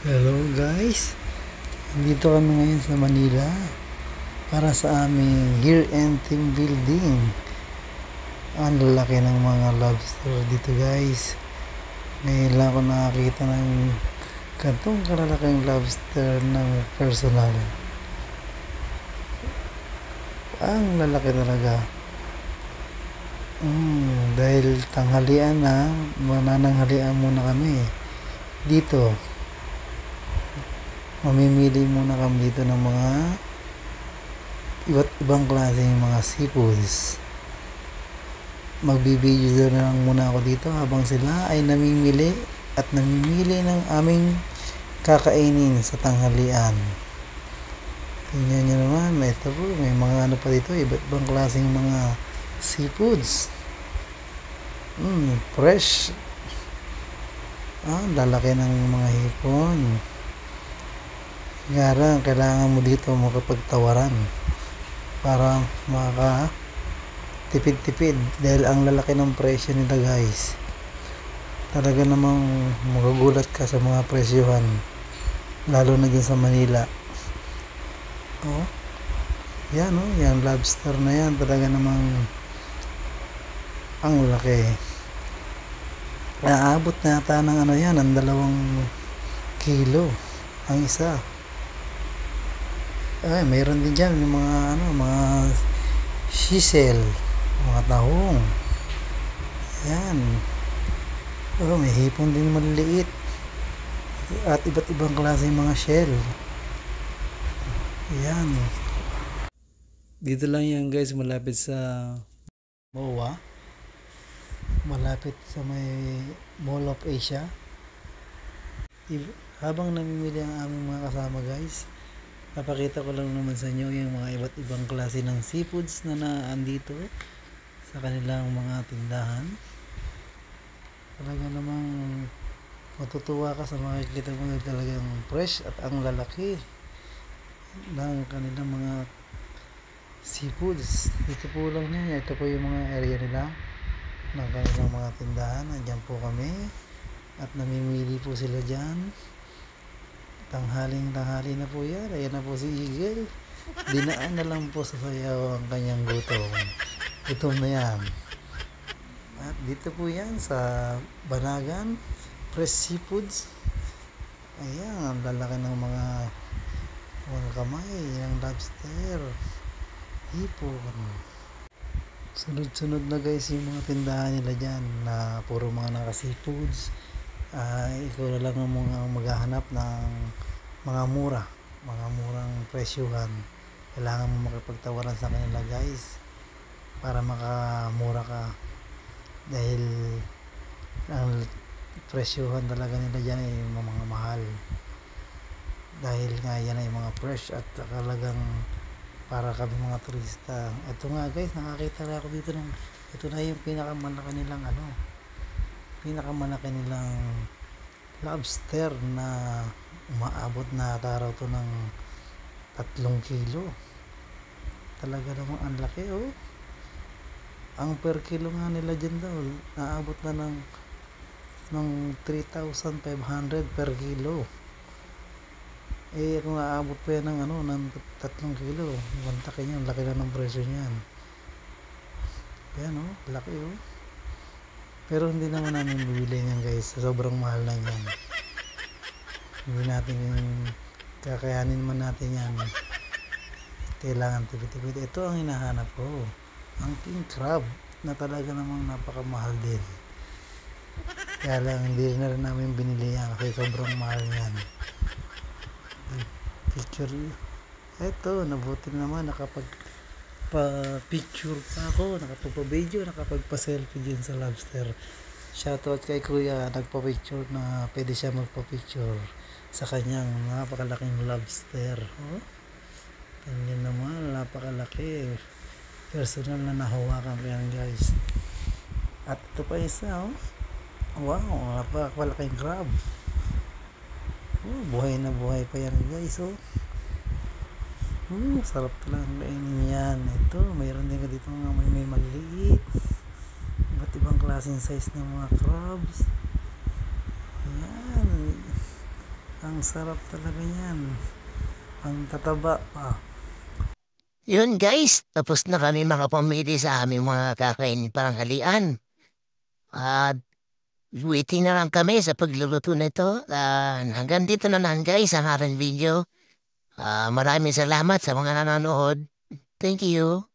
Hello guys, dito kami ngayon sa Manila para sa aming year-end team building. Ang lalaki ng mga lobster dito guys. Ngayon lang ako nakakita ng kantong kalalaking lobster ng personal. Ang lalaki talaga. Dahil tanghalian na, manananghalian muna kami dito. Mamimili muna kami dito ng mga iba't ibang klaseng mga seafoods. Magbibideo na lang muna ako dito habang sila ay namimili ng aming kakainin sa tanghalian. Tingnan nyo naman, ito po, may mga ano pa dito, iba't ibang klaseng mga seafoods. Fresh. Lalaki ng mga hipon. Kailangan mo dito makapagtawaran para makatipid-tipid dahil ang lalaki ng presyo nila guys. Talaga namang magugulat ka sa mga presyohan, lalo na dyan sa Manila. Yan lobster na yan, talaga namang ang laki. Aabot na yata ng ng 2 kilo ang isa. Mayroon din dyan yung mga sisel, mga tahong. Yan. May hipon din maliliit. At iba't ibang klase mga shell. Yan. Dito lang yan guys, malapit sa MOA. Malapit sa may Mall of Asia. Habang namimili ang aming mga kasama guys, papakita ko lang naman sa inyo yung mga iba't ibang klase ng seafoods na naandito sa kanilang mga tindahan. Talaga namang matutuwa ka sa makikita mo na talagang fresh at ang lalaki ng kanilang mga seafoods. Dito po lang yan. Ito po yung mga area nila ng kanilang mga tindahan. Andyan po kami at namimili po sila dyan. Tanghali na po yan. Ayan na po si Eagle. Dinaan na lang po sa sayaw ang kanyang gutom. Gutom na yan. At dito po yan sa Banagan Fresh Seafoods. Ayan, ang lalaki ng mga kamay ng lobster, hipon. Sunod-sunod na guys yung mga tindahan nila dyan na puro mga naka-seafoods. Ikaw na lang ang mga maghahanap ng mga murang presyuhan. Kailangan mo makipagtawaran sa kanila guys para makamura ka, dahil ang presyuhan talaga nila dyan ay mga mahal, dahil nga yan ay mga fresh at talagang para kami mga turista. Ito nga guys, nakakita na ako dito ng ito na yung pinakamalaki nilang lobster na umaabot na araw to ng 3 kilo. Talaga namang ang laki ang per kilo nga nila dyan daw naabot na ng 3,500 per kilo. Kung naabot pa yan ng 3 kilo, laki niyan, laki na ng presyo niyan. Yan laki pero hindi naman namin bibili niyan guys, sobrang mahal na yan. Hindi natin kakayanin man natin yan. Kailangan tipid-tipid. Ito ang hinahanap ko, ang king crab na talaga namang napakamahal din. Kaya lang hindi na rin namin binili yan kasi sobrang mahal yan. Picture. Ito, nabuti naman nakapag-picture pa ako, nakapag-video, nakapag-selfie din sa lobster. Shoutout kay Kuya, nagpa-picture na pwede siya magpa-picture sa kanyang napakalaking lobster. Tingnan naman, napakalaki. Personal na nahawakan ko yan guys. At ito pa isa wow, napakalaking crab. Buhay na buhay pa yan guys. Sarap talagang kainin yan. Ito, mayroon din ka dito mga may maliit, iba't ibang klaseng size ng mga crabs. Yan, Ang sarap talaga yan. Ang tataba pa. Yun guys, tapos na kami makapamili sa aming mga kakainin panghalian. At waiting na lang kami sa pagluluto nito. Hanggang dito na lang guys ang ating video. Maraming salamat sa mga nanonood. Thank you.